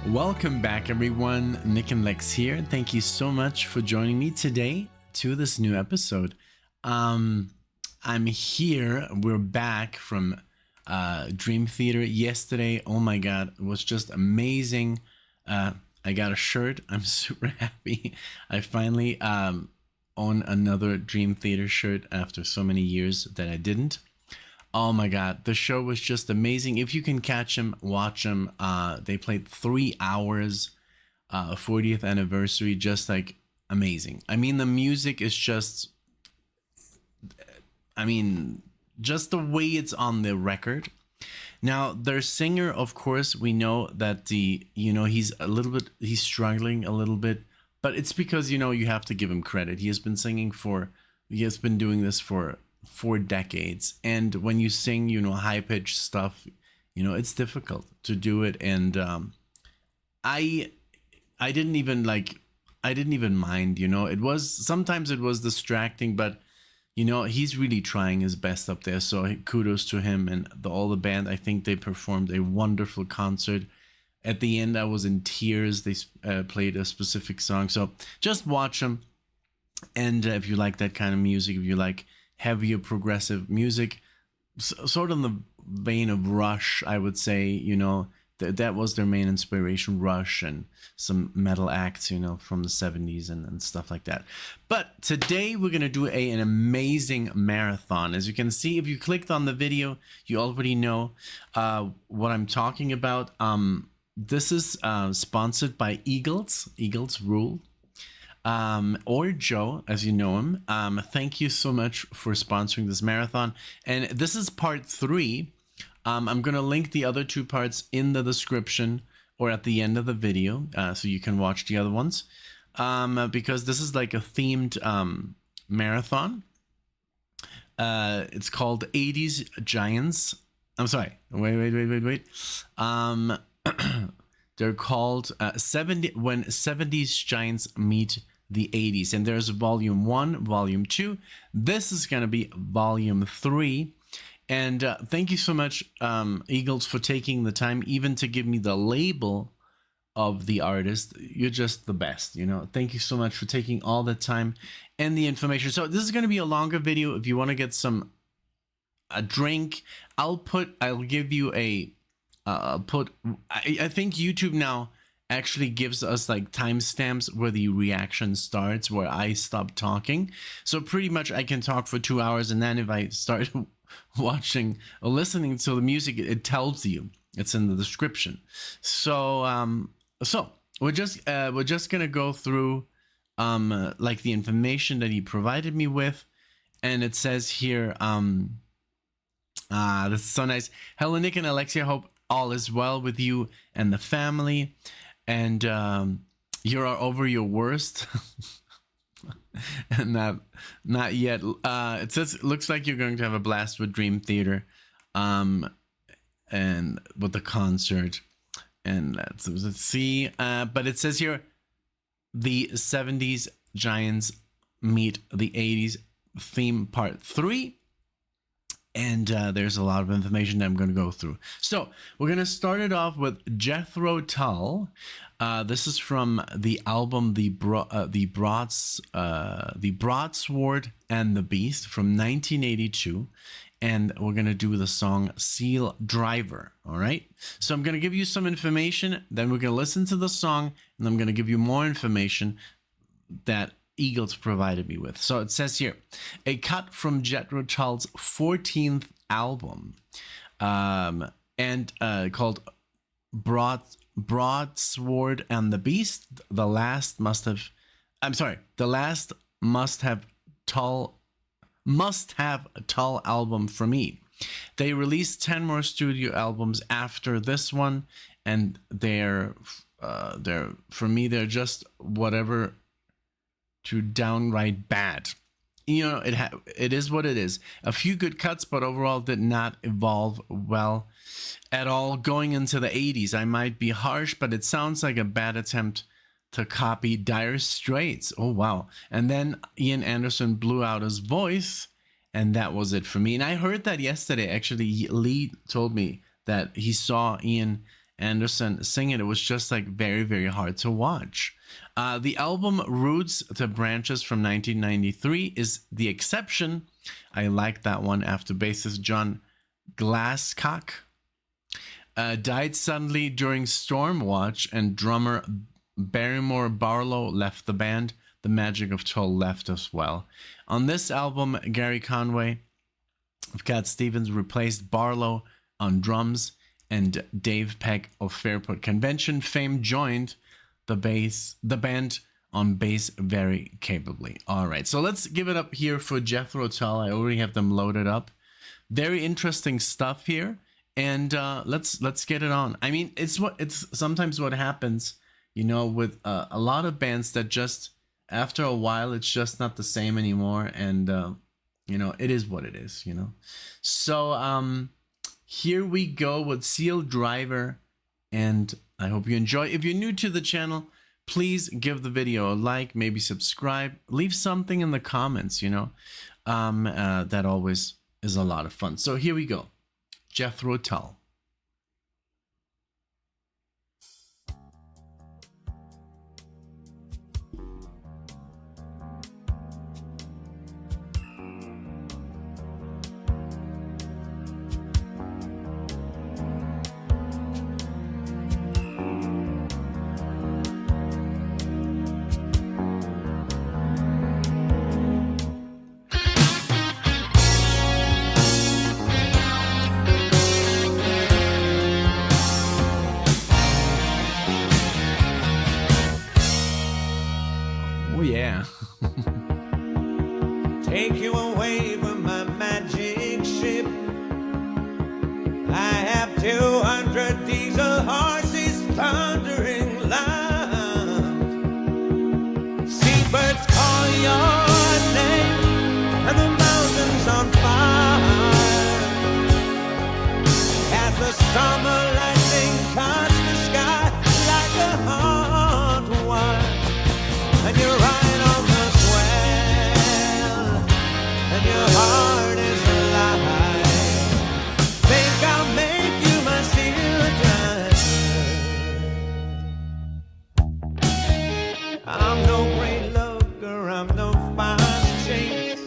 Welcome back, everyone. NicknLex here. Thank you so much for joining me today to this new episode. I'm here. We're back from Dream Theater yesterday. Oh my God, it was just amazing. I got a shirt. I'm super happy. I finally own another Dream Theater shirt after so many years that I didn't. Oh my God, the show was just amazing. If you can catch them, watch them. They played 3 hours, 40th anniversary, just like amazing. I mean, the music is just, just the way it's on the record. Now, their singer, of course, we know that he's struggling a little bit, but it's because, you have to give him credit. He has been doing this for 4 decades, and when you sing high-pitched stuff, it's difficult to do it. And I didn't even mind. It was distracting, but he's really trying his best up there, so kudos to him and all the band. I think they performed a wonderful concert. At the end I was in tears. They played a specific song, so just watch them. And if you like that kind of music, if you like heavier progressive music, sort of in the vein of Rush, I would say, that was their main inspiration, Rush, and some metal acts, from the 70's and stuff like that. But today we're going to do an amazing marathon. As you can see, if you clicked on the video, you already know what I'm talking about. This is sponsored by Eagles Rule. Or Joe, as you know him. Thank you so much for sponsoring this marathon. And this is part 3. I'm going to link the other 2 parts in the description or at the end of the video, so you can watch the other ones. Because this is like a themed marathon. It's called 80's Giants. I'm sorry. Wait. They're called when 70's Giants meet the 80's, and there's volume 1, volume 2. This is going to be volume 3. And thank you so much, Eagles, for taking the time even to give me the label of the artist. You're just the best. Thank you so much for taking all the time and the information. So this is going to be a longer video. If you want to get a drink, I'll give you I think YouTube now actually gives us like timestamps where the reaction starts, where I stop talking. So pretty much I can talk for 2 hours, and then if I start watching or listening to the music, it tells you. It's in the description. So we're just gonna go through like the information that he provided me with, and it says here this is so nice. Hello, Nick and Alexia. Hope all is well with you and the family, and you are over your worst. And not yet. It says looks like you're going to have a blast with Dream Theater, and with the concert. And let's see. But it says here, the 70's Giants meet the 80's theme part 3. And there's a lot of information that I'm going to go through. So we're going to start it off with Jethro Tull. This is from the album The Broadsword and the Beast from 1982. And we're going to do the song Seal Driver. All right. So I'm going to give you some information. Then we're going to listen to the song. And I'm going to give you more information that Eagles provided me with. So it says here, a cut from Jethro Tull's 14th album, and called Broadsword and the Beast. The last must have Tull album for me. They released 10 more studio albums after this one, and they're for me, they're just whatever to downright bad. It is what it is. A few good cuts, but overall did not evolve well at all. Going into the 80's, I might be harsh, but it sounds like a bad attempt to copy Dire Straits. Oh wow. And then Ian Anderson blew out his voice, and that was it for me. And I heard that yesterday. Actually, Lee told me that he saw Ian Anderson sing it, it was just like very, very hard to watch. The album Roots to Branches from 1993 is the exception. I like that one after bassist John Glasscock died suddenly during Stormwatch and drummer Barrymore Barlow left the band. The magic of Tull left as well. On this album, Gary Conway of Cat Stevens replaced Barlow on drums, and Dave Peck of Fairport Convention fame joined the band on bass very capably. All right, so let's give it up here for Jethro Tull. I already have them loaded up. Very interesting stuff here, and let's get it on. I mean, it's sometimes what happens, you know, with a lot of bands that just after a while it's just not the same anymore, and you know, it is what it is, you know. So here we go with Seal Driver, and I hope you enjoy. If you're new to the channel, please give the video a like, maybe subscribe, leave something in the comments, you know. That always is a lot of fun. So here we go. Jethro Tull. Oh yeah. Take you away from my magic ship. I have 200 diesel horses thundering loud. Seabirds call your name and the mountains on fire. As the summer lightning cuts the sky like a hot wire. And you're right on the swell, and your heart is alive. Think I'll make you my steel driver. I'm no great looker, I'm no fast chase.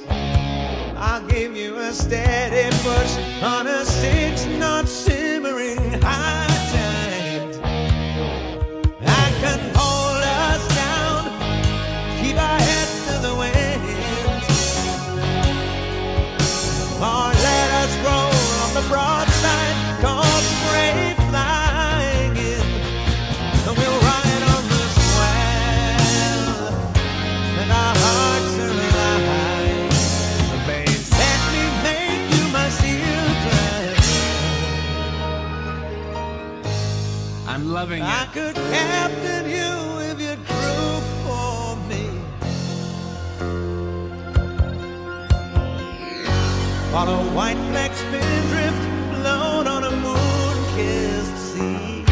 I'll give you a steady push on a 6-knot simmering high tide. I can hold us down, keep our heads to the wind, or let us roll on the broadside, called spray flying in. And we'll ride on the swell, and our hearts are alive. The bass. Let me make you my steel driver. I'm loving I it. could captain you if you'd crew for me. On a white flag spindrift, float on a moon-kissed sea.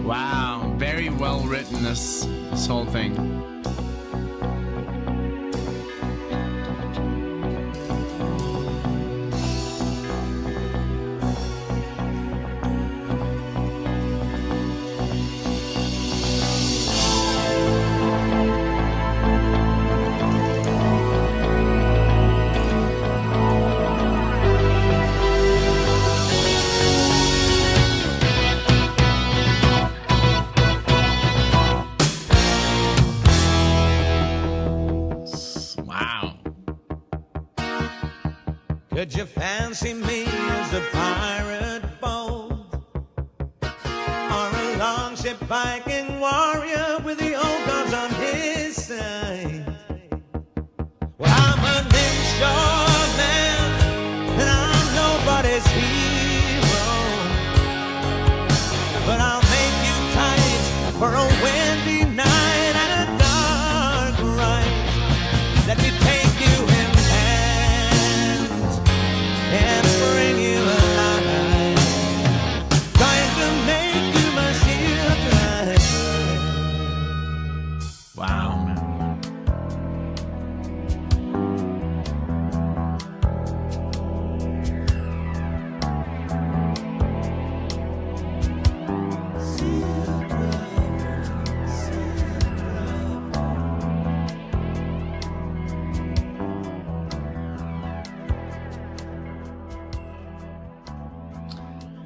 Wow, very well written, this whole thing. Could you fancy me as a pirate bold, or a longship Viking warrior with the old gods on his side? Well, I'm an inshore man, and I'm nobody's hero, but I'll make you tight for a windy night and a dark ride. Let me take you in hand and bring you alive. Trying to make you my shield tonight. Wow, man.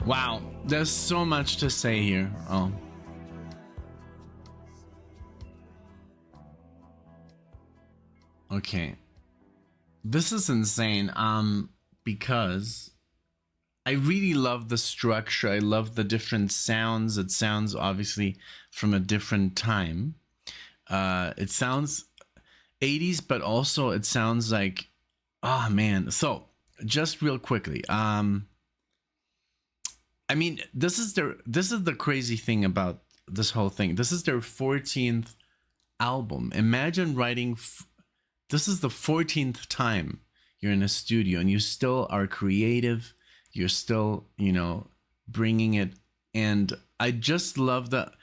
Wow, there's so much to say here. Oh. Okay. This is insane. Because I really love the structure. I love the different sounds. It sounds obviously from a different time. It sounds 80s, but also it sounds like, oh man. So just real quickly, I mean, this is the crazy thing about this whole thing. This is their 14th album. Imagine writing. This is the 14th time you're in a studio and you still are creative. You're still, bringing it. And I just love the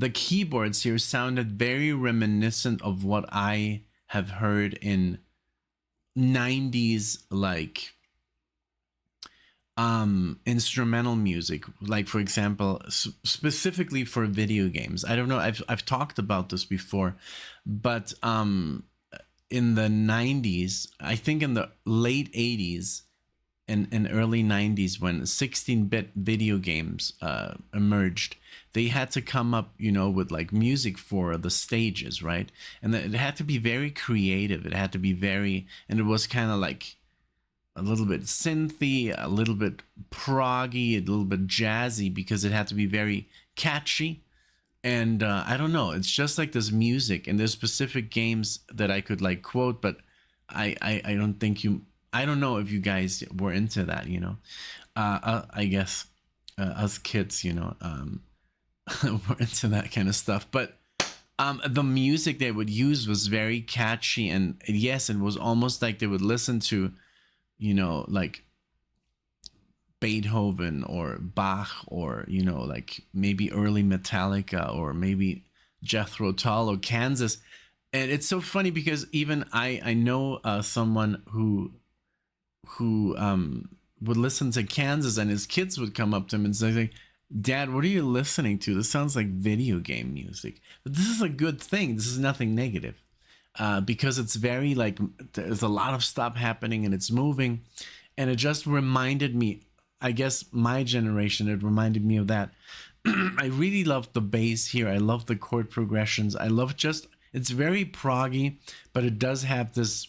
keyboards here sounded very reminiscent of what I have heard in 90's, like, instrumental music, like for example, specifically for video games. I don't know, I've talked about this before, but in the 90's, I think in the late 80's and early 90's, when 16-bit video games emerged, they had to come up, with like music for the stages, right? And it had to be very creative. It had to be and it was kind of like a little bit synthy, a little bit proggy, a little bit jazzy, because it had to be very catchy. And I don't know, it's just like this music, and there's specific games that I could like quote, but I don't think I don't know if you guys were into that, I guess us kids, were into that kind of stuff. But the music they would use was very catchy, and yes, it was almost like they would listen to, like Beethoven or Bach, or, like maybe early Metallica, or maybe Jethro Tull or Kansas. And it's so funny because even I know someone who would listen to Kansas, and his kids would come up to him and say, like, Dad, what are you listening to? This sounds like video game music. But this is a good thing. This is nothing negative. Because it's very like, there's a lot of stuff happening and it's moving. And it just reminded me, I guess my generation, it reminded me of that. I really love the bass here. I love the chord progressions. I love it's very proggy, but it does have this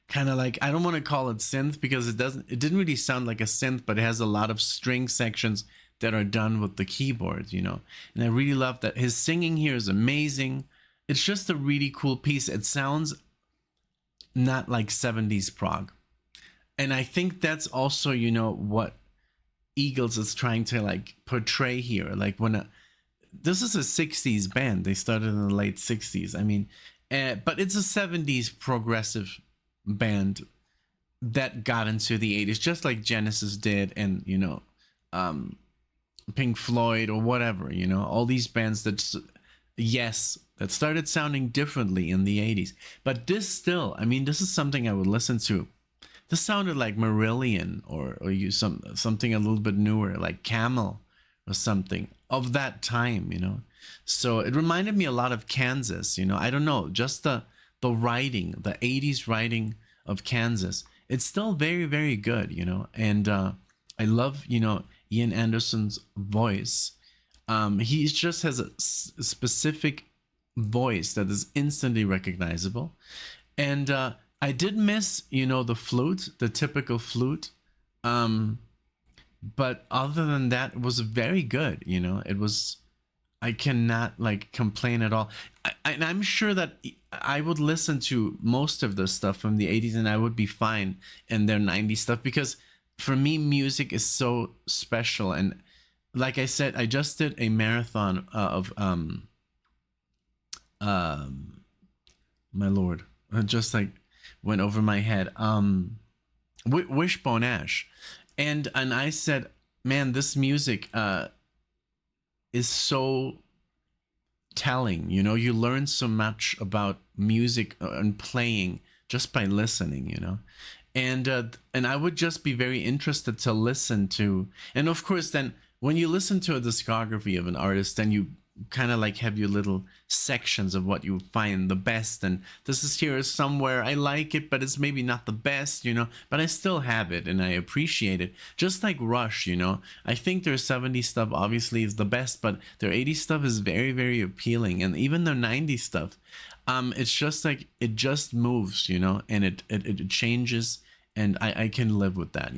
kind of like, I don't want to call it synth, because it didn't really sound like a synth, but it has a lot of string sections that are done with the keyboard, and I really love that. His singing here is amazing. It's just a really cool piece. It sounds not like 70's prog. And I think that's also, what Eagles is trying to like portray here. Like this is a 60's band. They started in the late 60's. I mean, but it's a 70's progressive band that got into the 80's, just like Genesis did, and, Pink Floyd or whatever, all these bands that started sounding differently in the 80's. But this still, I mean, this is something I would listen to. This sounded like Marillion, or something a little bit newer, like Camel or something of that time, So it reminded me a lot of Kansas, I don't know, just the writing, the 80's writing of Kansas. It's still very, very good, and I love, Ian Anderson's voice. He just has a specific voice that is instantly recognizable. And I did miss, the flute, the typical flute. But other than that, it was very good. It was. I cannot like complain at all. And I'm sure that I would listen to most of the stuff from the 80's and I would be fine in their 90's stuff, because for me, music is so special. And like I said, I just did a marathon of my lord, it just like went over my head. Wishbone Ash, and I said, man, this music is so telling. You learn so much about music and playing just by listening. And I would just be very interested to listen to. And of course, then when you listen to a discography of an artist, then you kind of like have your little sections of what you find the best, and this is here somewhere I like it, but it's maybe not the best, but I still have it and I appreciate it. Just like Rush, I think their 70's stuff obviously is the best, but their 80's stuff is very, very appealing, and even their 90's stuff, it's just like it just moves, and it changes, and I can live with that.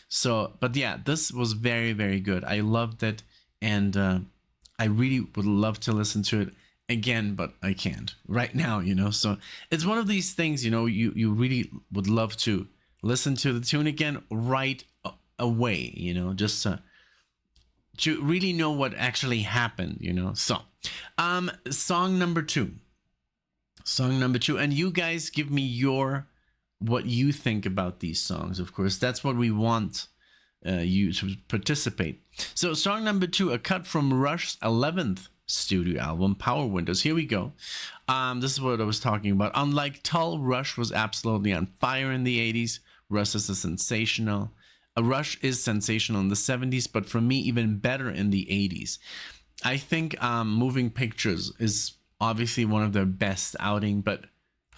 So, but yeah, this was very, very good. I loved it, and I really would love to listen to it again, but I can't right now, So it's one of these things, you really would love to listen to the tune again right away, just to really know what actually happened, So, song number two, and you guys give me what you think about these songs. Of course, that's what we want. You to participate. So song number 2, a cut from Rush's 11th studio album, Power Windows. Here we go. This is what I was talking about. Unlike Tull, Rush was absolutely on fire in the 80's. Rush is sensational in the 70's, but for me, even better in the 80's. I think Moving Pictures is obviously one of their best outing, but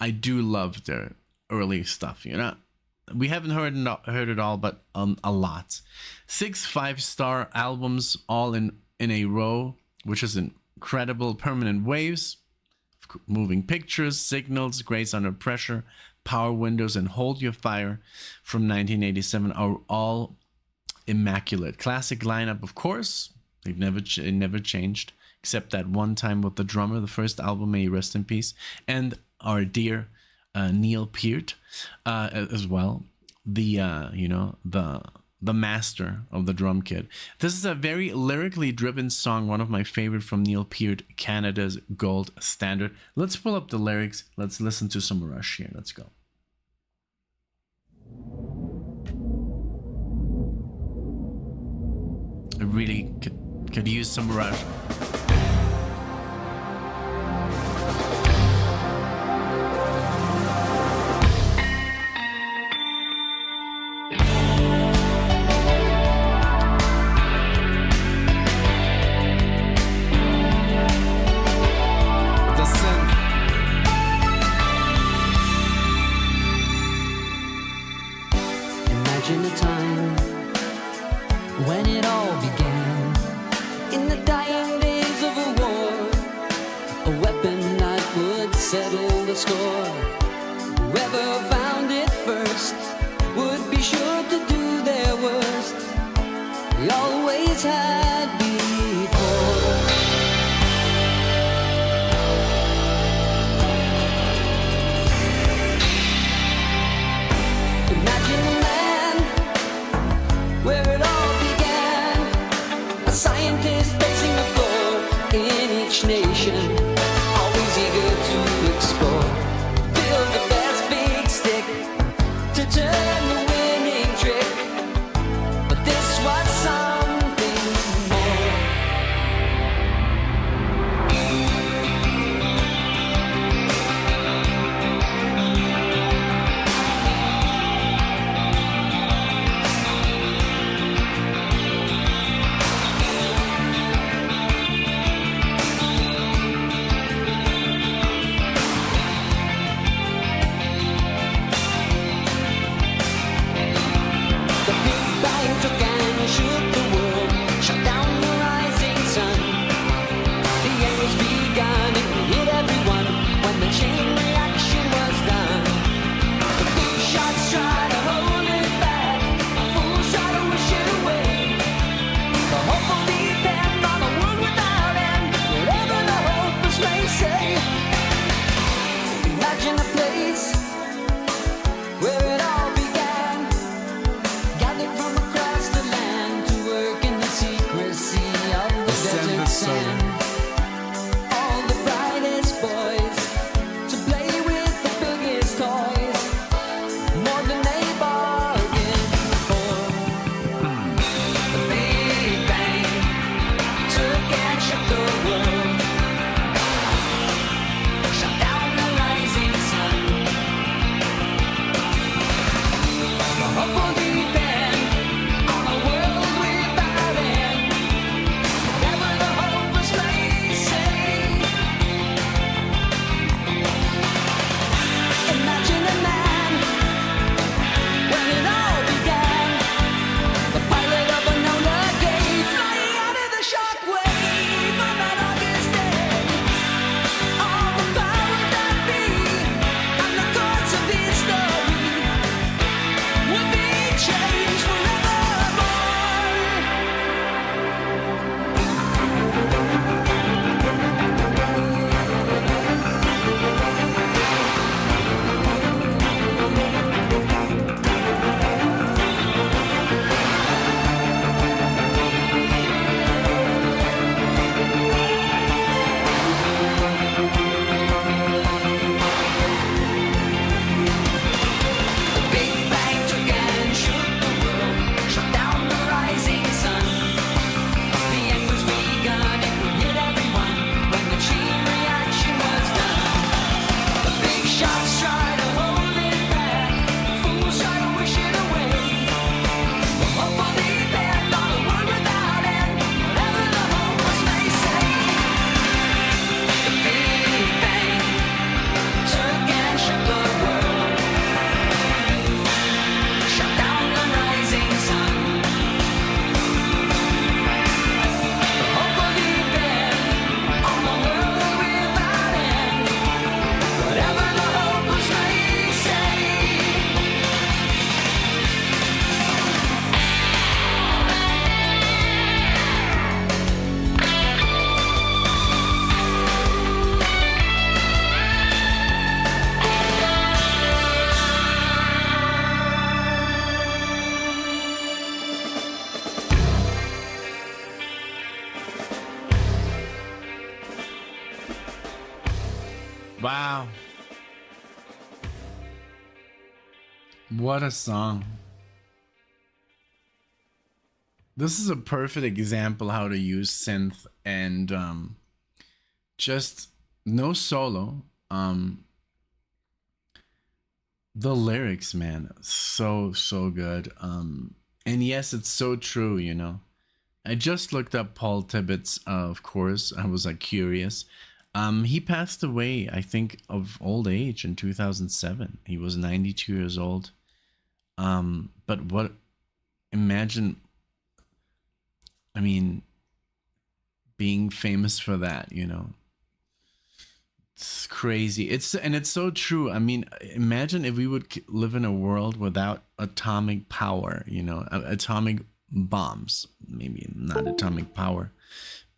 I do love their early stuff, We haven't heard it all, but a lot. 6 5-star albums all in a row, which is incredible. Permanent Waves, Moving Pictures, Signals, Grace Under Pressure, Power Windows, and Hold Your Fire from 1987 are all immaculate. Classic lineup, of course. They've never changed, except that one time with the drummer. The first album, may he rest in peace, and our dear Neil Peart as well, the master of the drum kit. This is a very lyrically driven song, one of my favorite from Neil Peart, Canada's gold standard. Let's pull up the lyrics. Let's listen to some Rush here. Let's go. I really could use some Rush. Imagine a time when it all began, in the dying days of a war, a weapon that would settle the score. Whoever found it first would be sure to do their worst. We always had before. Imagine a man where it all began, a scientist pacing the floor in each nation, always eager to explore. Build the best big stick to turn the winning trick, but this was something more. sand. All the brightest boys to play with the biggest toys, more than they bargained for. The Big Bang took and shook the world, shut down the rising sun. The hope will depend on a world without end, whatever the hopeless may say. Imagine a man when it all began, the pilot of an owner gate, flying out of the shockwave on that August day. All the power that be on the course of history would be changed The Big Bang took and shook the world, shut down the rising sun. The end was begun, it would hit everyone when the chain reaction was done. The big shots try to hold it back, fools try to wish it away. The hope will depend on a world without end, whatever the hopeless may say. The Big Bang took and shook the world, shut down the rising sun. The hope will depend on the world without end, whatever the hopeless may say. Wow. What a song. This is a perfect example how to use synth and just no solo. The lyrics, man, so good. And yes, it's so true, you know. I just looked up Paul Tibbets, of course. I was like curious. He passed away, I think, of old age in 2007. He was 92 years old. But what, imagine, I mean, being famous for that, you know. It's crazy. It's so true. I mean, imagine if we would live in a world without atomic power, you know, atomic bombs, maybe not atomic power,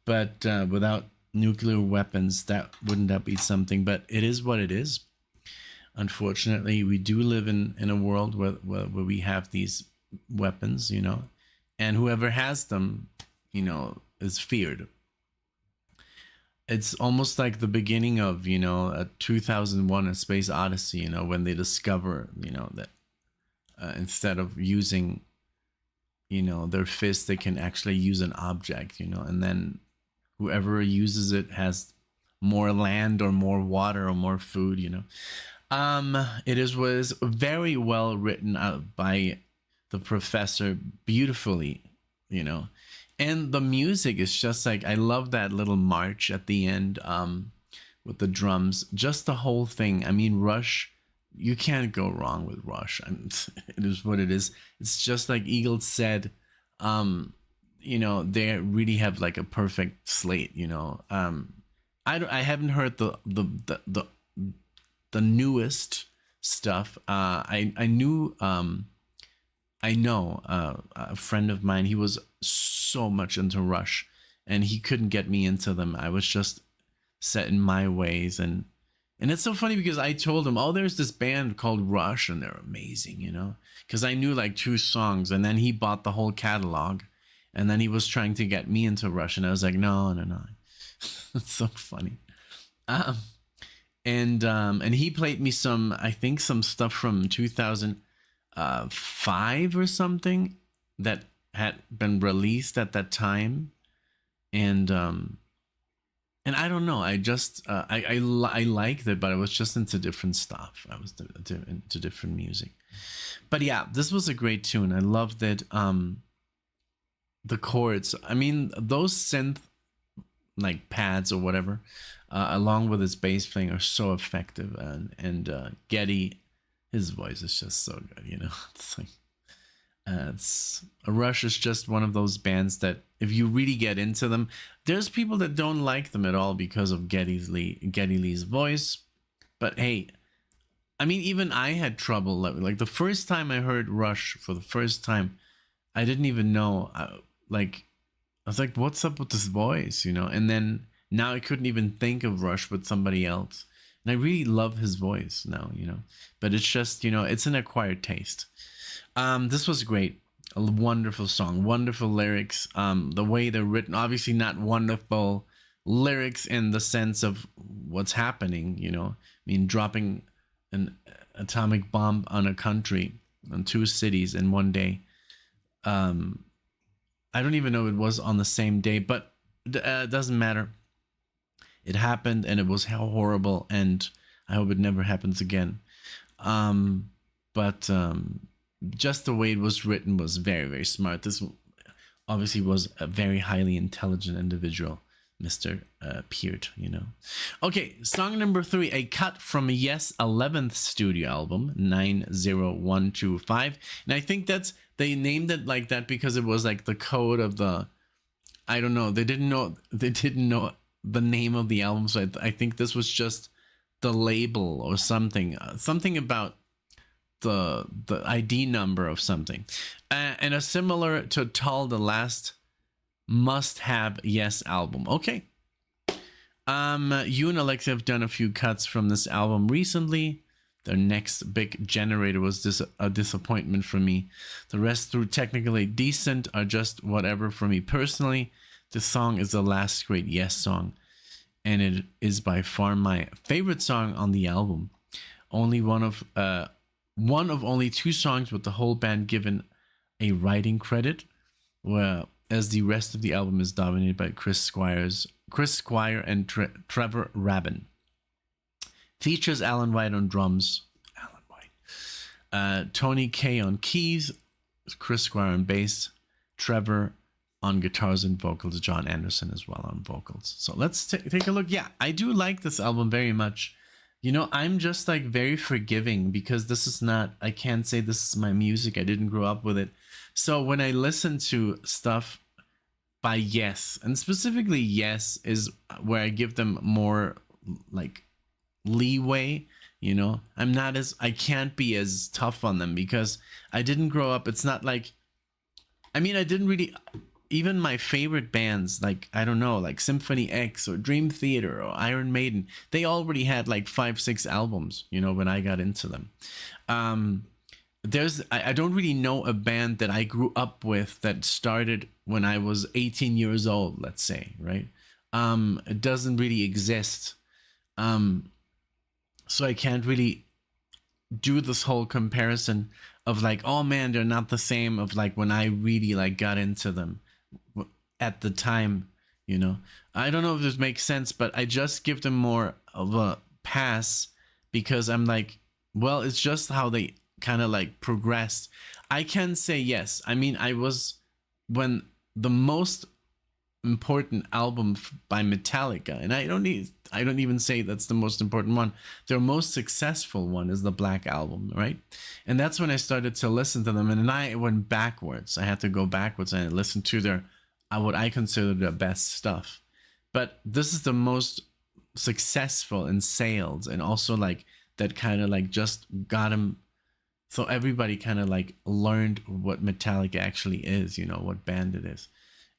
but without nuclear weapons. Wouldn't that be something? But it is what it is. Unfortunately, we do live in a world where we have these weapons, you know, and whoever has them, you know, is feared. It's almost like the beginning of, you know, a 2001 A Space Odyssey, you know, when they discover, you know, that instead of using, you know, their fist, they can actually use an object, you know, and then whoever uses it has more land or more water or more food, you know. Was very well written out by the professor, beautifully, you know. And the music is just like, I love that little march at the end with the drums, just the whole thing. I mean, Rush, you can't go wrong with Rush. It is what it is. It's just like Eagles said, you know, they really have like a perfect slate, you know. I haven't heard the newest stuff. I know a friend of mine, he was so much into Rush and he couldn't get me into them. I was just set in my ways, and it's so funny because I told him, oh, there's this band called Rush and they're amazing, you know, because I knew like 2 songs, and then he bought the whole catalog, And then he was trying to get me into Rush, and I was like, no, no, no. It's so funny. And he played me some, I think, some stuff from 2005 or something that had been released at that time. And I don't know. I just I liked it, but I was just into different stuff. I was into different music. But yeah, this was a great tune. I loved it. The chords. I mean, those synth like pads or whatever, along with his bass playing, are so effective. And Geddy, his voice is just so good. You know, it's like. Rush is just one of those bands that if you really get into them, there's people that don't like them at all because of Geddy Lee's voice. But hey, I mean, even I had trouble. Like the first time I heard Rush for the first time, I didn't even know. I was like, what's up with this voice, you know? And then now I couldn't even think of Rush with somebody else. And I really love his voice now, you know. But it's just, you know, it's an acquired taste. This was great. A wonderful song, wonderful lyrics. The way they're written, obviously not wonderful lyrics in the sense of what's happening, you know. I mean, dropping an atomic bomb on a country, on 2 cities in one day. I don't even know if it was on the same day, but it doesn't matter. It happened, and it was horrible, and I hope it never happens again. But just the way it was written was very, very smart. This obviously was a very highly intelligent individual, Mr. Peart, you know. Okay, song number 3, a cut from Yes 11th studio album, 90125. And I think they named it like that because it was like the code of the, I don't know, they didn't know the name of the album. So I think this was just the label or something about the ID number of something, and a similar to Tull, the last must-have Yes album. Okay, you and Alexa have done a few cuts from this album recently. Their next big generator was a disappointment for me. The rest, through technically decent, are just whatever for me personally. The song is the last great Yes song, and it is by far my favorite song on the album. Only one of only 2 songs with the whole band given a writing credit, as the rest of the album is dominated by Chris Squire and Trevor Rabin. Features Alan White on drums, Tony Kaye on keys, Chris Squire on bass, Trevor on guitars and vocals, John Anderson as well on vocals. So let's take a look. Yeah, I do like this album very much. You know, I'm just like very forgiving because this is not, I can't say this is my music. I didn't grow up with it. So when I listen to stuff by Yes, and specifically Yes is where I give them more like leeway, you know. I can't be as tough on them because I didn't grow up. It's not like, I mean, I didn't really, even my favorite bands, like, I don't know, like Symphony X or Dream Theater or Iron Maiden, they already had like 5-6 albums, you know, when I got into them. I don't really know a band that I grew up with that started when I was 18 years old, let's say, right? It doesn't really exist. So I can't really do this whole comparison of like, oh man, they're not the same of like when I really like got into them at the time, you know. I don't know if this makes sense, but I just give them more of a pass because I'm like, well, it's just how they kind of like progressed. I can say yes. I mean, when the most important album by Metallica, and I don't even say that's the most important one. Their most successful one is the Black Album, right? And that's when I started to listen to them, and then I went backwards. I had to go backwards and listen to their what I consider the best stuff. But this is the most successful in sales, and also like that kind of like just got him. So everybody kind of like learned what Metallica actually is, you know, what band it is.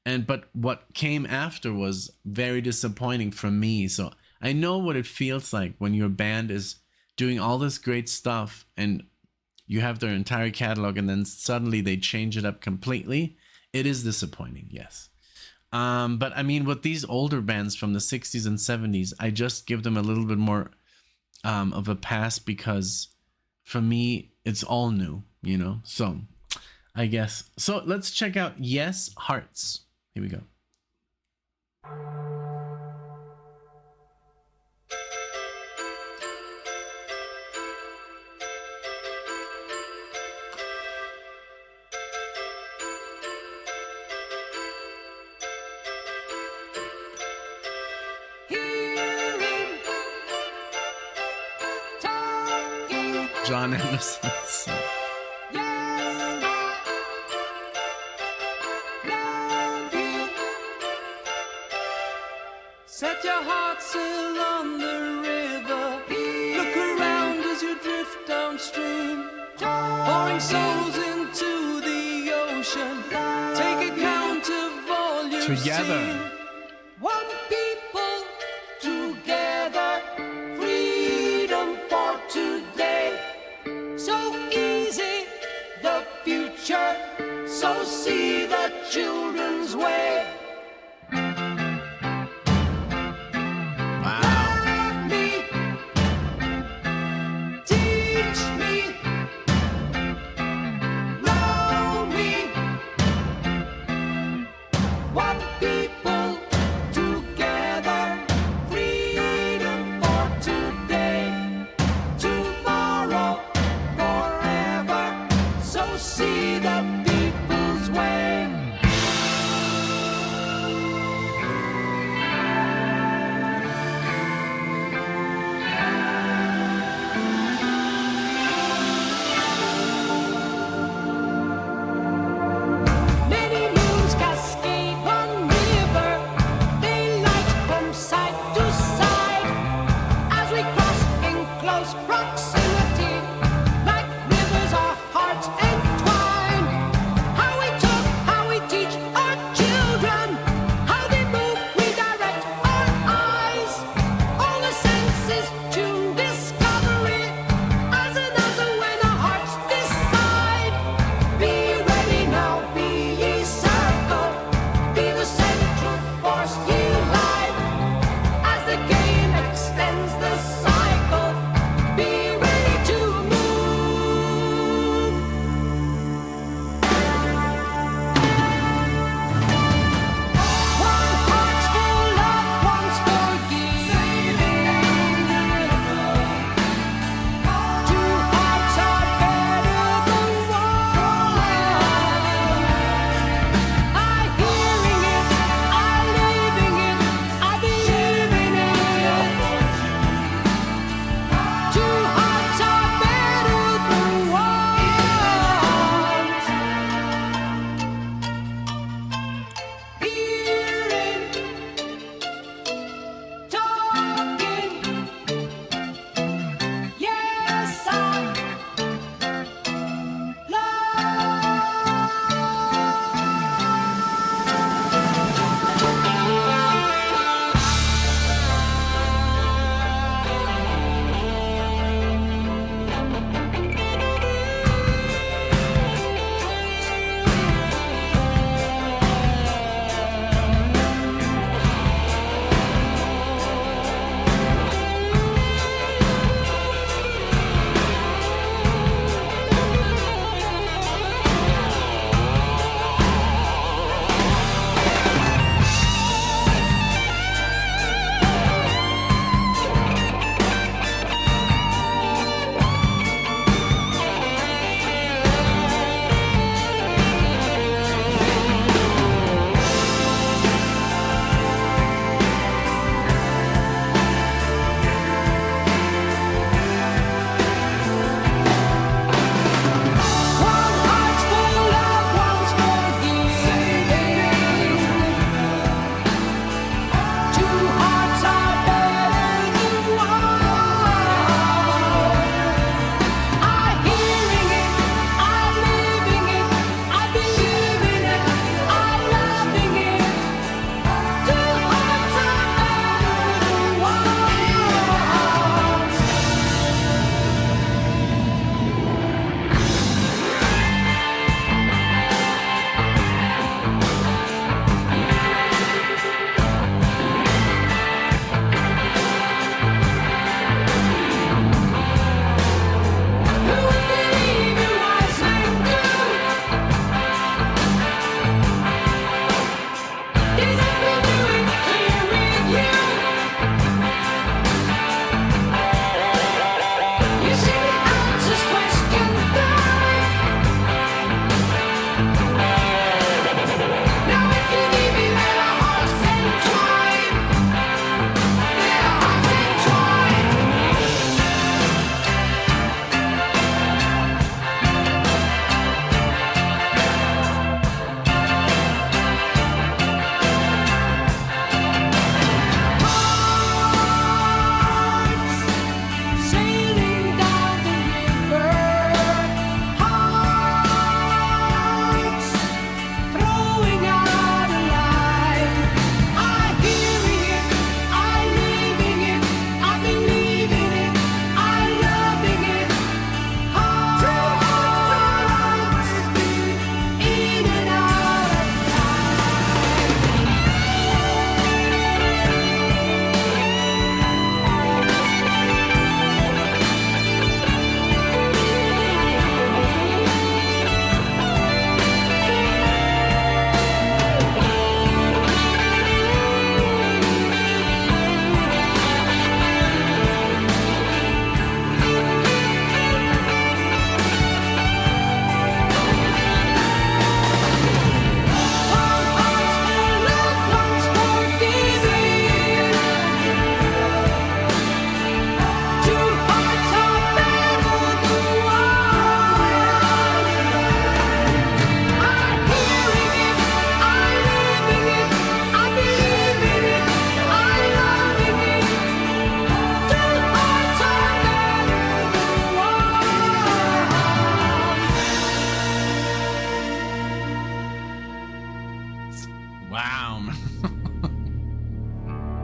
But what came after was very disappointing for me. So I know what it feels like when your band is doing all this great stuff and you have their entire catalog and then suddenly they change it up completely It is disappointing, yes. But I mean, with these older bands from the 60s and 70s, I just give them a little bit more of a pass because for me, it's all new, you know? So I guess. So let's check out Yes Hearts. Here we go. John Anderson. Set your heart sail on the river. Look around as you drift downstream, pouring souls into the ocean. Take account of all you've Together. seen. One people together, freedom for today. So easy, the future. So see the children's way. See the people's way.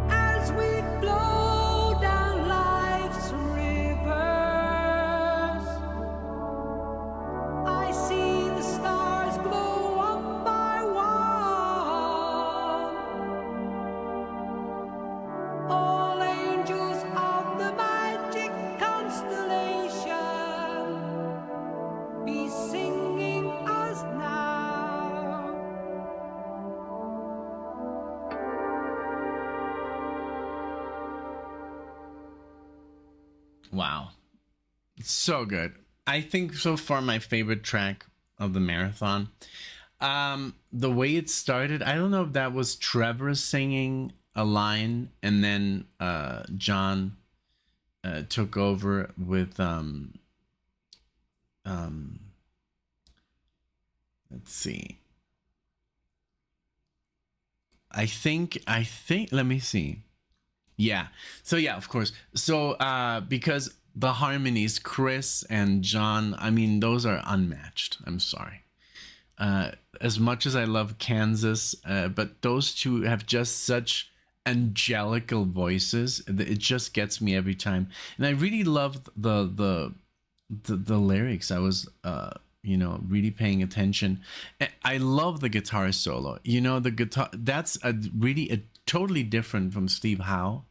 As we flow down life's rivers, I see the stars glow one by one. All angels of the magic constellation be singing us now. Wow. So good. I think so far my favorite track of the marathon. The way it started, I don't know if that was Trevor singing a line and then John took over with let's see. I think let me see. Yeah. So yeah, of course. So because the harmonies, Chris and John, I mean, those are unmatched. I'm sorry. As much as I love Kansas, but those two have just such angelical voices. It just gets me every time. And I really loved the lyrics. I was really paying attention. I love the guitar solo. The guitar, that's a totally different from Steve Howe.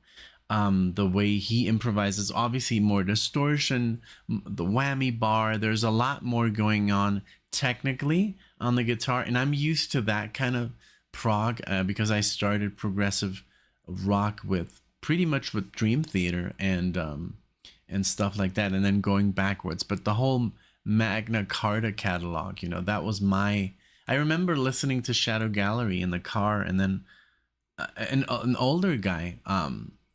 The way he improvises, obviously more distortion, the whammy bar, there's a lot more going on technically on the guitar, and I'm used to that kind of prog because I started progressive rock with pretty much with Dream Theater and stuff like that, and then going backwards. But the whole Magna Carta catalog, that was I remember listening to Shadow Gallery in the car, and then an older guy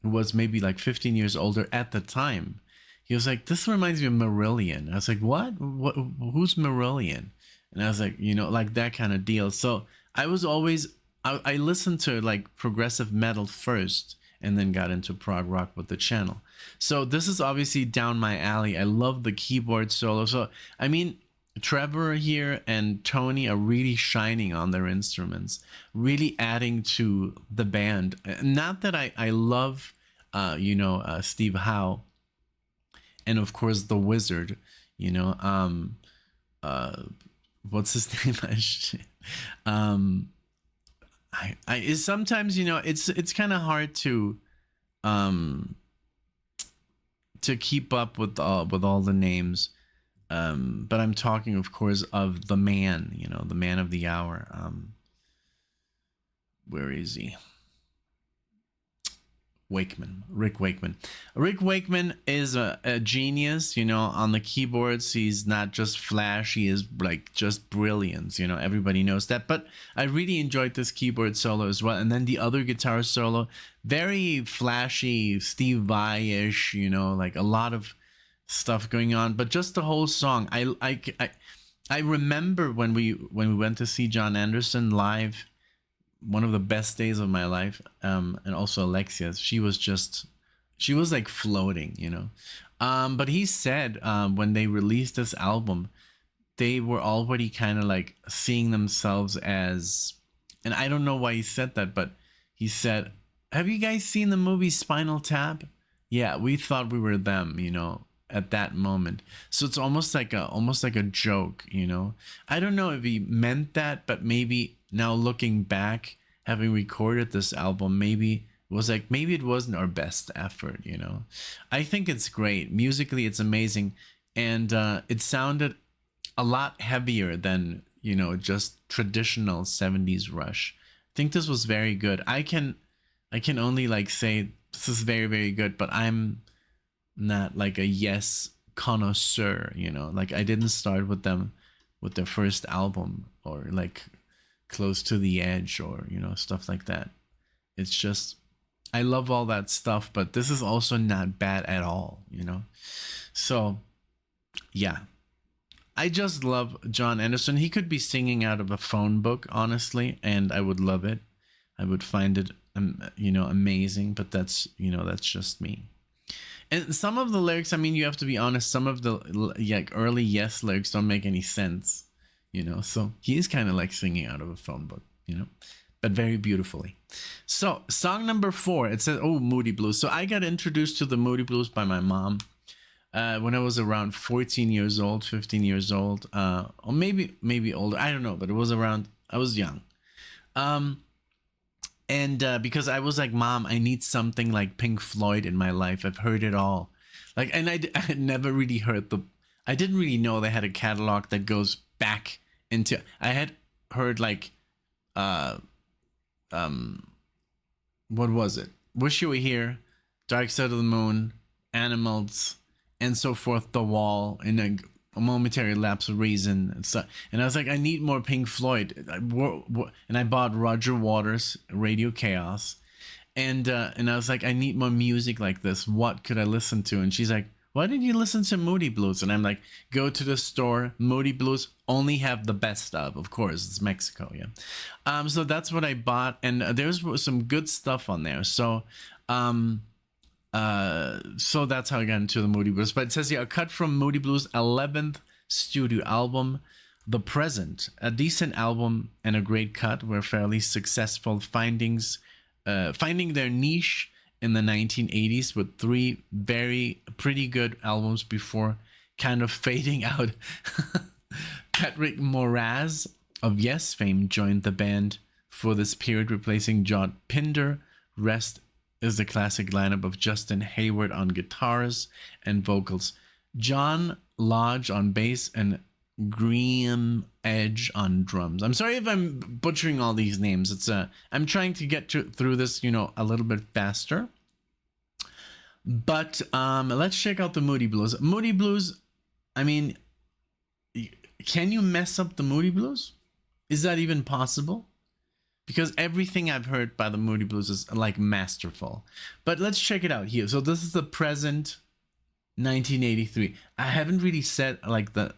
who was maybe like 15 years older at the time, he was like, this reminds me of Marillion. I was like, what who's Marillion? And I was like, like that kind of deal. So I was always I listened to like progressive metal first and then got into prog rock with the channel. So this is obviously down my alley. I love the keyboard solo. So I mean, Trevor here and Tony are really shining on their instruments, really adding to the band. Not that I love, Steve Howe, and of course the Wizard. What's his name? I sometimes it's kind of hard to keep up with all the names. But I'm talking, of course, of the man, the man of the hour. Where is he? Rick Wakeman. Rick Wakeman is a genius, on the keyboards. He's not just flash, he is like just brilliance, everybody knows that. But I really enjoyed this keyboard solo as well. And then the other guitar solo, very flashy, Steve Vai-ish, like a lot of stuff going on, but just the whole song. I remember when we went to see John Anderson live, one of the best days of my life. And also Alexia, she was like floating, but he said when they released this album, they were already kind of like seeing themselves as, and I don't know why he said that, but he said, have you guys seen the movie Spinal Tap? Yeah, we thought we were them, at that moment. So it's almost like a joke, I don't know if he meant that, but maybe now looking back, having recorded this album, maybe it wasn't our best effort. I think it's great musically, it's amazing, and it sounded a lot heavier than just traditional 70s Rush. I think this was very good. I can only like say this is very, very good, but I'm not like a Yes connoisseur, like I didn't start with them with their first album or like Close to the Edge or stuff like that. It's just, I love all that stuff, but this is also not bad at all, so yeah, I just love John Anderson. He could be singing out of a phone book, honestly, and I would love it. I would find it amazing, but that's just me. And some of the lyrics, I mean, you have to be honest, some of the early Yes lyrics don't make any sense, so he is kind of like singing out of a phone book, but very beautifully. So song number 4, it says, oh, Moody Blues. So I got introduced to the Moody Blues by my mom when I was around 14 years old, 15 years old, or maybe older. I don't know, but it was around, I was young. And because I was like, Mom, I need something like Pink Floyd in my life. I've heard it all. Like, and I had never really heard I didn't really know they had a catalog that goes back into, I had heard like, what was it? Wish You Were Here, Dark Side of the Moon, Animals, and so forth, The Wall, in a momentary lapse of reason, and stuff. And I was like, I need more Pink Floyd. And I bought Roger Waters' Radio Chaos, and I was like, I need more music like this. What could I listen to? And she's like, why didn't you listen to Moody Blues? And I'm like, go to the store. Moody Blues only have the best of course, it's Mexico, yeah. So that's what I bought, and there's some good stuff on there. So so that's how I got into the Moody Blues. But it says here, a cut from Moody Blues' 11th studio album, The Present. A decent album and a great cut were fairly successful finding their niche in the 1980s with 3 pretty good albums before kind of fading out. Patrick Moraz of Yes fame joined the band for this period, replacing John Pinder. Rest is the classic lineup of Justin Hayward on guitars and vocals, John Lodge on bass, and Graham Edge on drums. I'm sorry if I'm butchering all these names. It's I'm trying to get through this, a little bit faster. But let's check out the Moody Blues. Moody Blues, I mean, can you mess up the Moody Blues? Is that even possible? Because everything I've heard by the Moody Blues is like masterful. But let's check it out here. So this is The Present, 1983. I haven't really said like the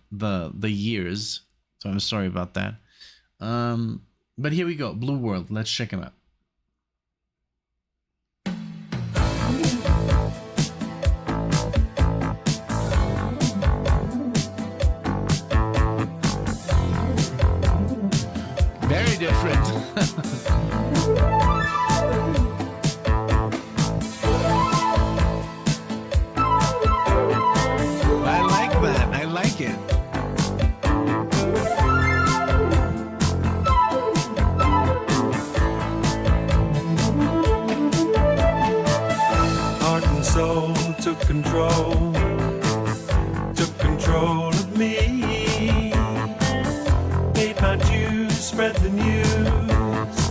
years, so I'm sorry about that. But here we go. Blue World. Let's check them out. Very different. I like that. I like it. Heart and soul took control of me. Made my dues, spread the news,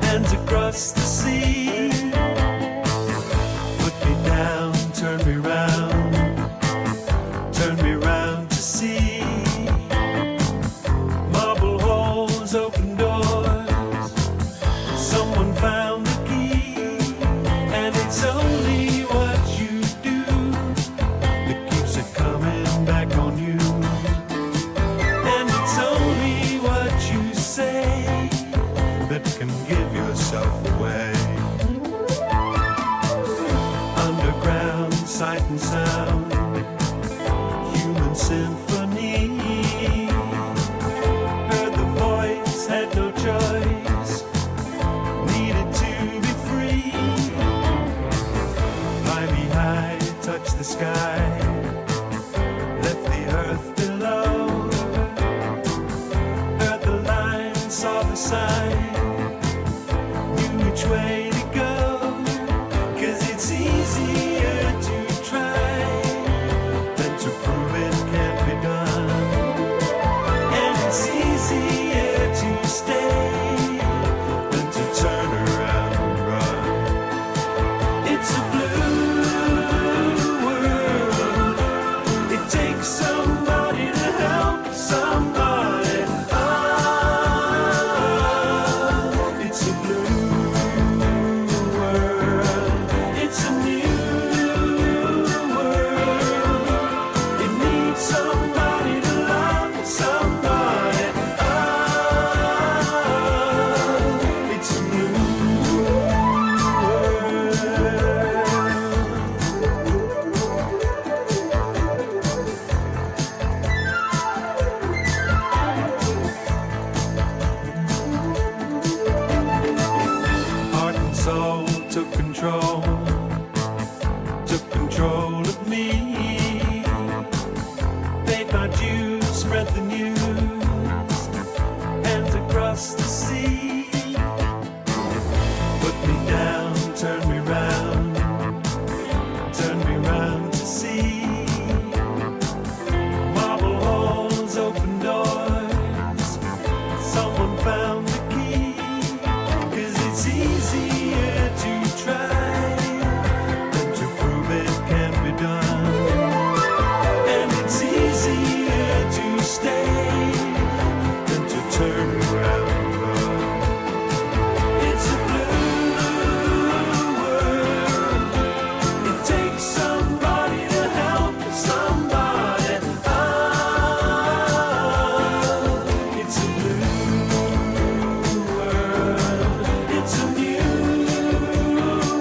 hands across the sea. Put me down, turn me round to see. Marble halls, open doors, someone found the key. And it's only what you do that keeps it coming back on you. And it's only what you say that can give yourself away. Underground, sight and sound, human symphony. Heard the voice, had no choice, needed to be free. Fly me high, touch the sky, left the earth below. Heard the line, saw the sign, knew which way to go. 'Cause it's easier to try than to prove it can't be done. And it's easier to stay than to turn around and run. It's a blue world. It takes somebody to help somebody. Oh, it's a blue took control of me. They thought you'd spread the news, hands across the sea. Put me down, turn me round to see. Marble halls, open doors, someone found the key. 'Cause it's easier to try than to prove it can be done. And it's easier to stay than to turn around and run. It's a blue world. It takes somebody to help somebody. It's a blue world. It's a new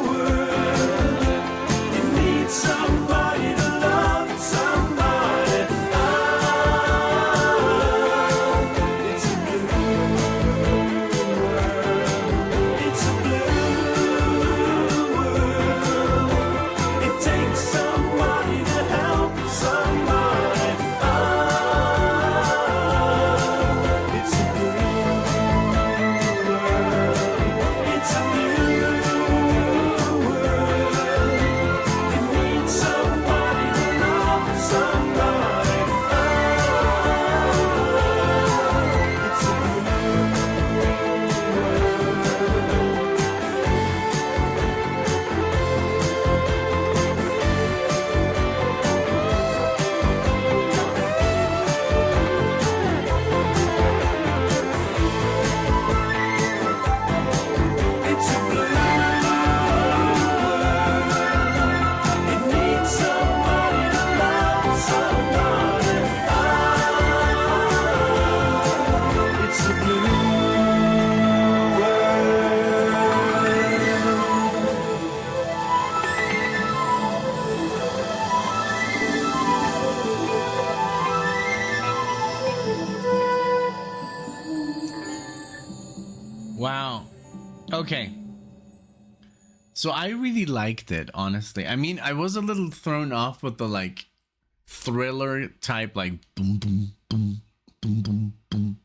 world. It needs somebody to love somebody. It's a blue world. It's a blue world. It takes somebody to help somebody. It's a blue world. It's a new world. It needs somebody to love somebody. It's a blue It's a blue world. It needs somebody to love somebody. It's a blue Wow. Okay. So I really liked it, honestly. I mean, I was a little thrown off with the like thriller type, like boom, boom, boom, boom, boom, boom,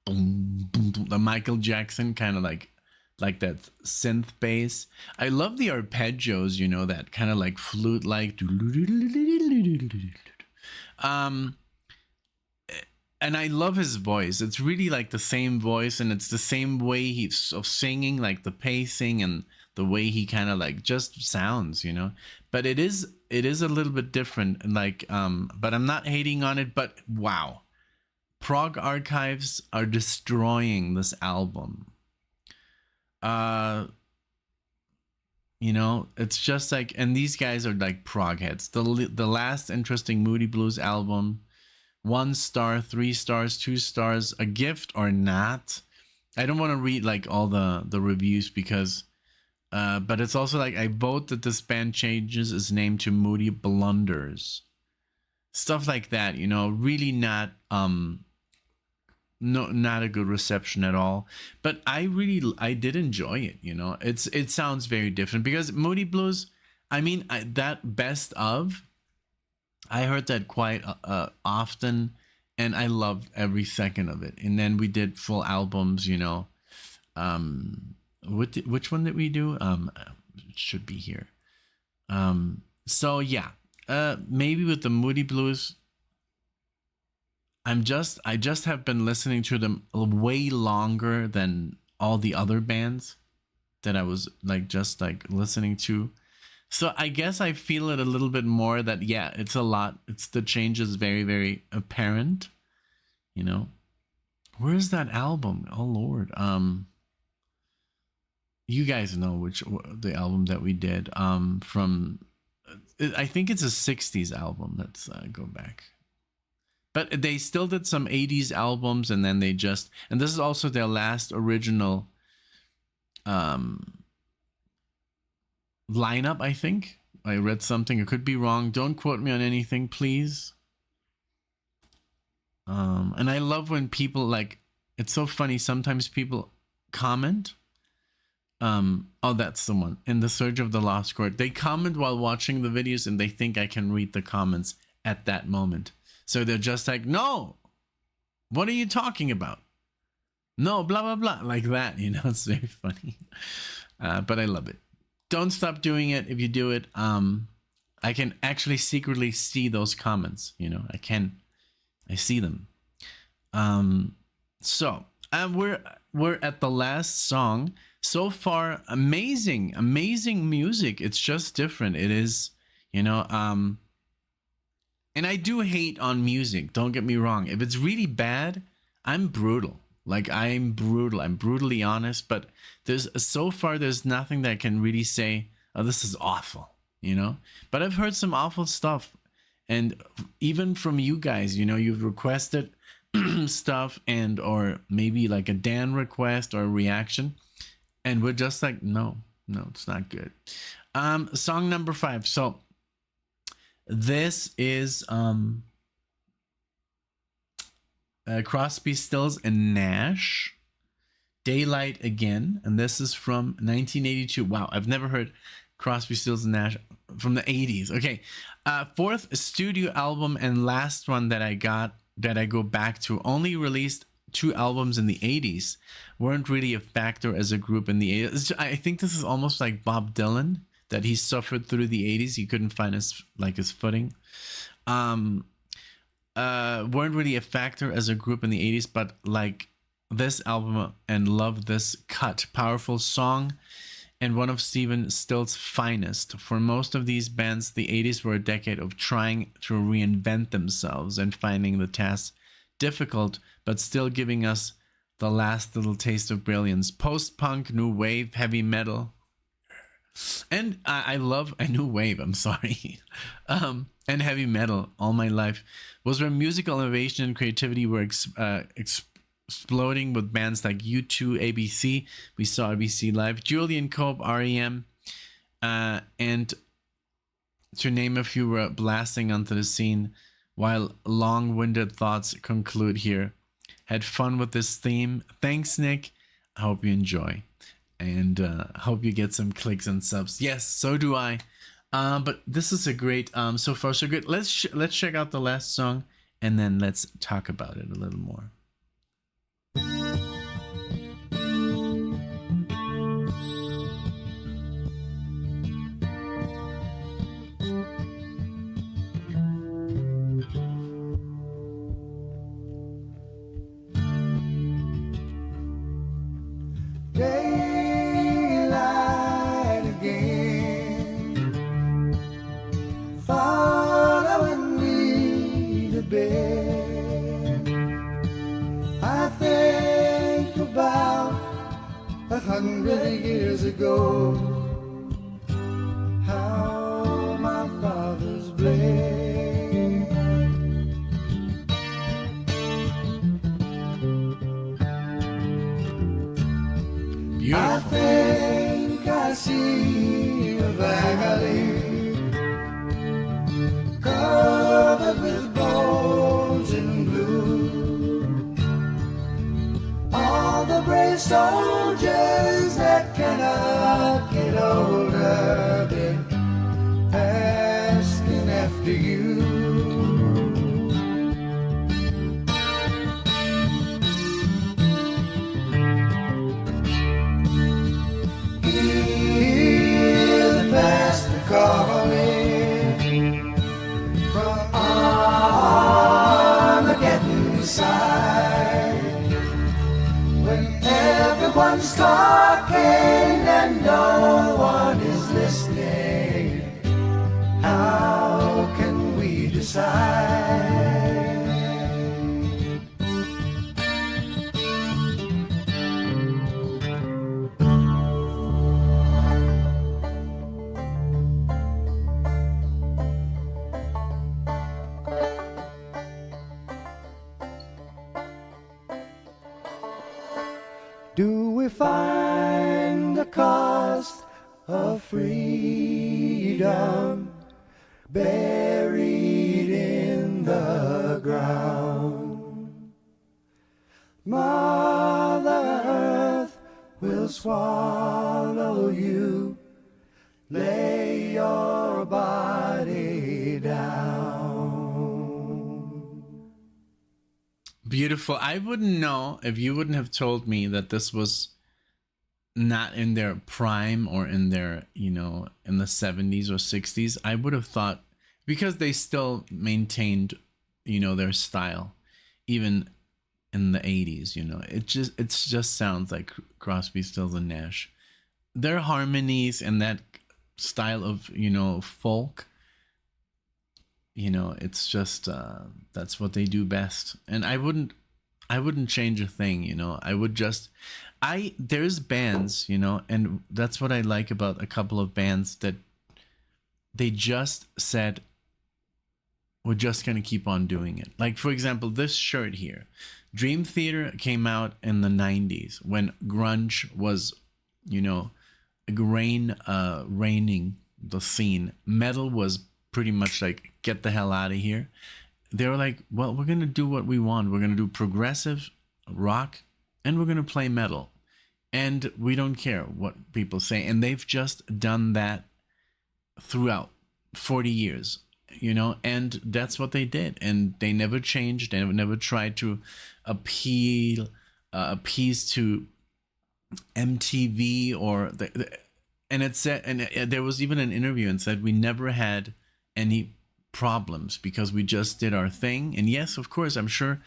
boom, boom, boom, the Michael Jackson kind of like that synth bass. I love the arpeggios, you know, that kind of like flute like. And I love his voice. It's really like the same voice, and it's the same way he's of singing, like the pacing and the way he kind of like just sounds, you know. But it is a little bit different, like but I'm not hating on it. But wow, Prog Archives are destroying this album. You know, it's just like, and these guys are like prog heads. The last interesting Moody Blues album, 1 star, 3 stars, 2 stars, a gift or not. I don't want to read like all the reviews because but it's also like, I vote that this band changes its name to Moody Blunders. Stuff like that, you know, really not not a good reception at all. But I did enjoy it, you know. It sounds very different because Moody Blues, I mean, that best of, I heard that quite often, and I loved every second of it. And then we did full albums, you know. Which one did we do? It should be here. So yeah, maybe with the Moody Blues, I just have been listening to them way longer than all the other bands that I was like just like listening to. So I guess I feel it a little bit more that, yeah, it's a lot. It's the change is very, very apparent, you know. Where's that album? Oh Lord. You guys know the album that we did from, I think it's a 60's album. Let's go back. But they still did some 80's albums, and then and this is also their last original lineup, I think. I read something. I could be wrong. Don't quote me on anything, please. And I love when people like, it's so funny. Sometimes people comment Oh, that's the one. In the Search of the Lost Chord. They comment while watching the videos and they think I can read the comments at that moment. So they're just like, no, what are you talking about? No, blah, blah, blah. Like that, you know, it's very funny. But I love it. Don't stop doing it. If you do it, I can actually secretly see those comments, you know, I see them. So we're at the last song. So far, amazing music. It's just different. It is, you know, and I do hate on music. Don't get me wrong. If it's really bad, I'm brutal. Like I'm brutal. I'm brutally honest. But so far there's nothing that I can really say, oh, this is awful, you know. But I've heard some awful stuff, and even from you guys, you know, you've requested stuff, and or maybe like a Dan request or a reaction. And we're just like, no, it's not good. Song number 5. So this is Crosby, Stills, and Nash, Daylight Again. And this is from 1982. Wow, I've never heard Crosby, Stills, and Nash from the 80s. Okay, 4th studio album and last one that I go back to. Only released 2 albums in the 80s. Weren't really a factor as a group in the 80s. I think this is almost like Bob Dylan, that he suffered through the 80s. He couldn't find his footing. Weren't really a factor as a group in the 80s, but like this album and love this cut. Powerful song and one of Stephen Still's finest. For most of these bands, the 80s were a decade of trying to reinvent themselves and finding the task difficult, but still giving us the last little taste of brilliance. Post-punk, new wave, heavy metal, and I love a new wave. I'm sorry, and heavy metal all my life was where musical innovation and creativity were exploding with bands like U2, ABC. We saw ABC live, Julian Cope, REM, and to name a few, were blasting onto the scene. While long-winded thoughts conclude here. Had fun with this theme. Thanks, Nick. I hope you enjoy. And hope you get some clicks and subs. Yes, so do I. But this is a great, so far so good. Let's check out the last song, and then let's talk about it a little more. Daylight again, following me to bed. I think about 100 years ago, how my father's bled. I think I see a valley covered with bones and blue. All the brave soldiers that cannot get older been asking after you. Calling from Armageddon's side, when everyone's talking and no one is listening, how can we decide? Do we find the cost of freedom buried in the ground? Mother Earth will will swallow you. Lay your body down. Beautiful. I wouldn't know if you wouldn't have told me that this was not in their prime or in their, in the 70s or 60s. I would have thought, because they still maintained, their style, even in the 80s, it just sounds like Crosby, Stills and Nash. Their harmonies and that style of, folk, it's just, that's what they do best. And I wouldn't change a thing, I would just, there's bands, and that's what I like about a couple of bands, that they just said, we're just going to keep on doing it. Like, for example, this shirt here, Dream Theater came out in the 90s when grunge was, reigning the scene. Metal was pretty much like, get the hell out of here. They were like, well, we're going to do what we want. We're going to do progressive rock and we're going to play metal. And we don't care what people say. And they've just done that throughout 40 years, and that's what they did. And they never changed. They never tried to appease to MTV or and it said, and there was even an interview and said, we never had any problems because we just did our thing. And yes, of course, I'm sure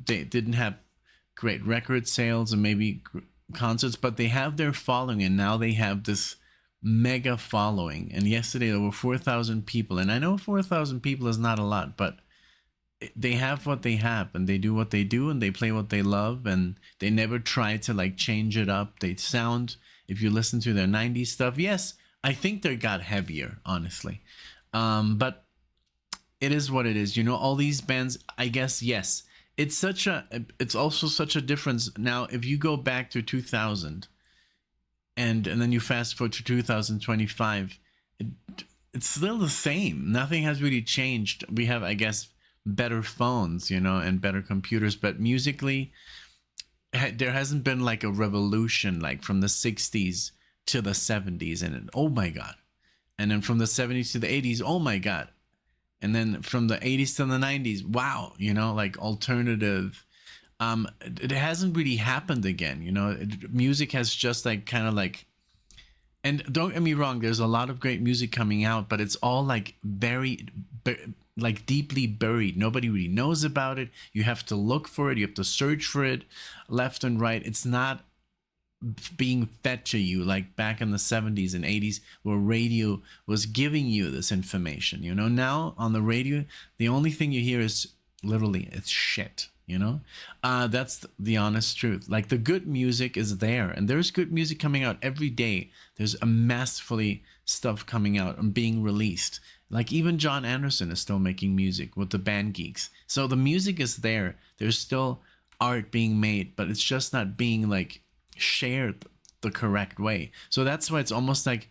they didn't have great record sales and maybe concerts, but they have their following, and now they have this mega following. And yesterday there were 4,000 people, and I know 4,000 people is not a lot, but they have what they have, and they do what they do, and they play what they love, and they never try to like change it up. They sound, if you listen to their 90s stuff, yes, I think they got heavier, honestly, but it is what it is. All these bands, I guess, yes, it's also such a difference. Now, if you go back to 2000 and then you fast forward to 2025, it's still the same. Nothing has really changed. We have, I guess, better phones, and better computers, but musically, there hasn't been like a revolution, like from the 60s to the 70s, and oh my God. And then from the 70s to the 80s, oh my God. And then from the 80s to the 90s, wow, like alternative. It hasn't really happened again, music has just like kind of like, and don't get me wrong, there's a lot of great music coming out, but it's all like very like deeply buried. Nobody really knows about it. You have to look for it. You have to search for it left and right. It's not being fed to you like back in the 70s and 80s where radio was giving you this information. Now on the radio, the only thing you hear is literally it's shit. That's the honest truth. Like, the good music is there, and there's good music coming out every day. There's a massively stuff coming out and being released. Like, even John Anderson is still making music with the Band Geeks. So the music is there. There's still art being made, but it's just not being like shared the correct way. So that's why it's almost like,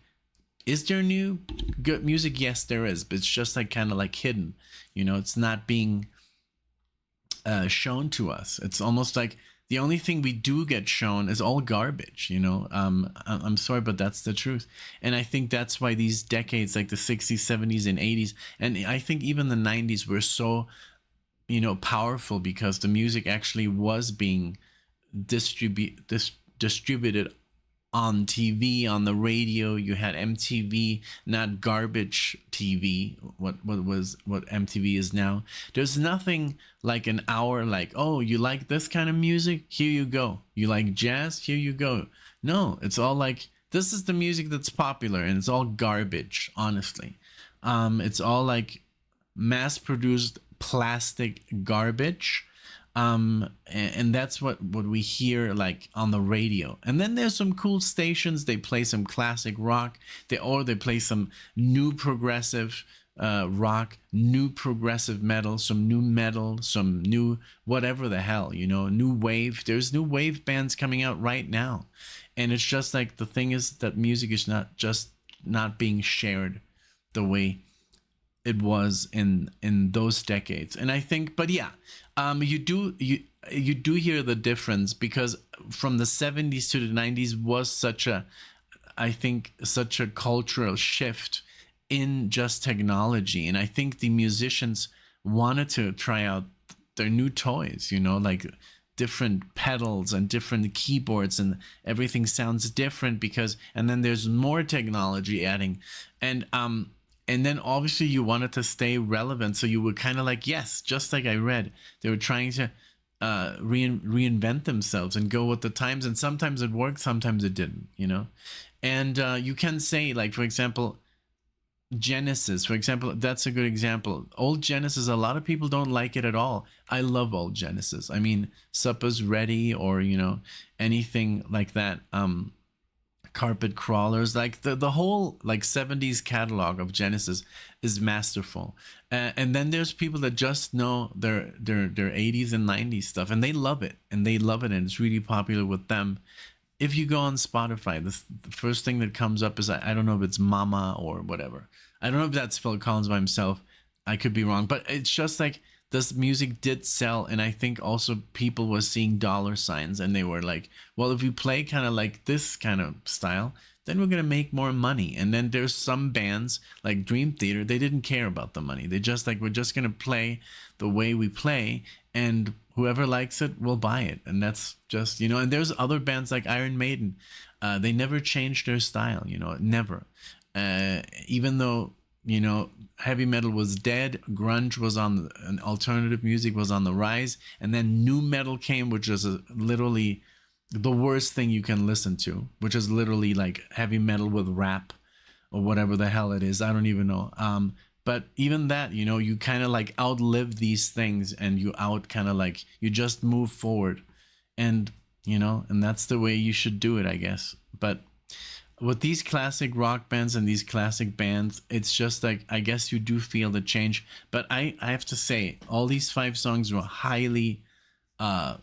is there new good music? Yes, there is, but it's just like kind of like hidden. It's not being shown to us. It's almost like the only thing we do get shown is all garbage. I'm sorry, but that's the truth. And I think that's why these decades, like the 60s, 70s, and 80s, and I think even the 90s, were so powerful, because the music actually was being distributed on TV, on the radio. You had MTV, not garbage TV, what MTV is now. There's nothing like an hour like, oh, you like this kind of music? Here you go. You like jazz? Here you go. No, it's all like, this is the music that's popular, and it's all garbage, honestly. It's all like mass-produced plastic garbage. And that's what we hear like on the radio. And then there's some cool stations. They play some classic rock. They play some new progressive rock, new progressive metal, some new whatever the hell, new wave. There's new wave bands coming out right now. And it's just like, the thing is that music is not being shared the way it was in those decades. And I think, but yeah, you do hear the difference, because from the 70s to the 90s was such a, I think, such a cultural shift in just technology. And I think the musicians wanted to try out their new toys, you know, like different pedals and different keyboards, and everything sounds different because, and then there's more technology adding. And then obviously you wanted to stay relevant. So you were kind of like, yes, just like I read, they were trying to reinvent themselves and go with the times. And sometimes it worked, sometimes it didn't, you know. And you can say, like, for example, Genesis, for example, that's a good example. Old Genesis, a lot of people don't like it at all. I love old Genesis. I mean, Supper's Ready, or, you know, anything like that. Carpet Crawlers, like the whole like 70s catalog of Genesis is masterful. And then there's people that just know their 80s and 90s stuff, and they love it, and it's really popular with them. If you go on Spotify, the first thing that comes up is, I don't know if it's Mama or whatever. I don't know if that's Phil Collins by himself. I could be wrong, but it's just like, this music did sell. And I think also people were seeing dollar signs, and they were like, well, if we play kind of like this kind of style, then we're going to make more money. And then there's some bands like Dream Theater, they didn't care about the money. They just like, we're just going to play the way we play, and whoever likes it will buy it. And that's just, you know. And there's other bands like Iron Maiden. They never changed their style, you know, never. Even though, you know, heavy metal was dead, grunge was on, and alternative music was on the rise, and then new metal came, which is literally the worst thing you can listen to, which is literally like heavy metal with rap or whatever the hell it is. I don't even know. But even that, you know, you kind of like outlive these things, and you kind of like, you just move forward, and, you know, and that's the way you should do it, I guess. But with these classic rock bands and these classic bands, it's just like, I guess you do feel the change. But I have to say, all these 5 songs were highly, the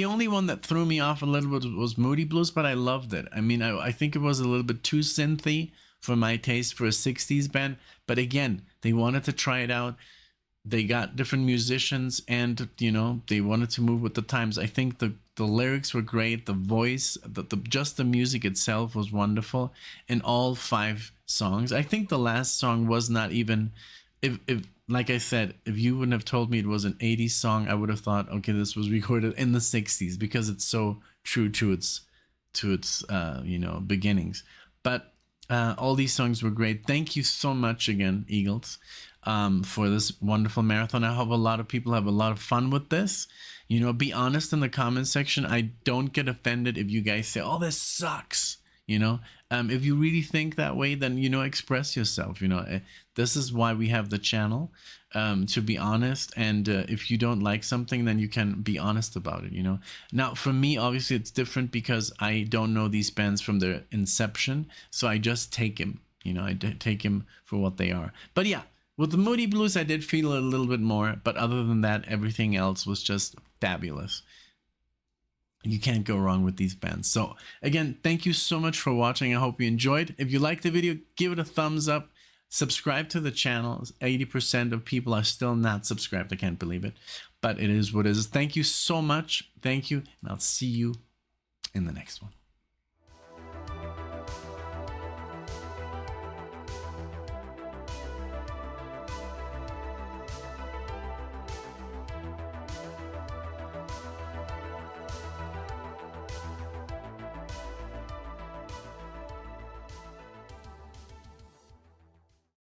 only one that threw me off a little bit was Moody Blues, but I loved it. I mean, I think it was a little bit too synthy for my taste for a 60s band. But again, they wanted to try it out. They got different musicians, and, you know, they wanted to move with the times. I think the lyrics were great. The voice, just the music itself was wonderful in all 5 songs. I think the last song was not even, if like I said, if you wouldn't have told me it was an 80s song, I would have thought, okay, this was recorded in the 60s, because it's so true to its you know, beginnings. But all these songs were great. Thank you so much again, Eagles, for this wonderful marathon. I hope a lot of people have a lot of fun with this. You know, be honest in the comment section. I don't get offended if you guys say, oh, this sucks. You know, if you really think that way, then, you know, express yourself. You know, this is why we have the channel, to be honest. And if you don't like something, then you can be honest about it, you know. Now, for me, obviously, it's different, because I don't know these bands from their inception. So I just take him, you know, I take him for what they are. But yeah, with the Moody Blues, I did feel a little bit more. But other than that, everything else was just fabulous. You can't go wrong with these bands. So again, thank you so much for watching. I hope you enjoyed. If you liked the video, give it a thumbs up. Subscribe to the channel. 80% of people are still not subscribed. I can't believe it. But it is what it is. Thank you so much. Thank you. And I'll see you in the next one.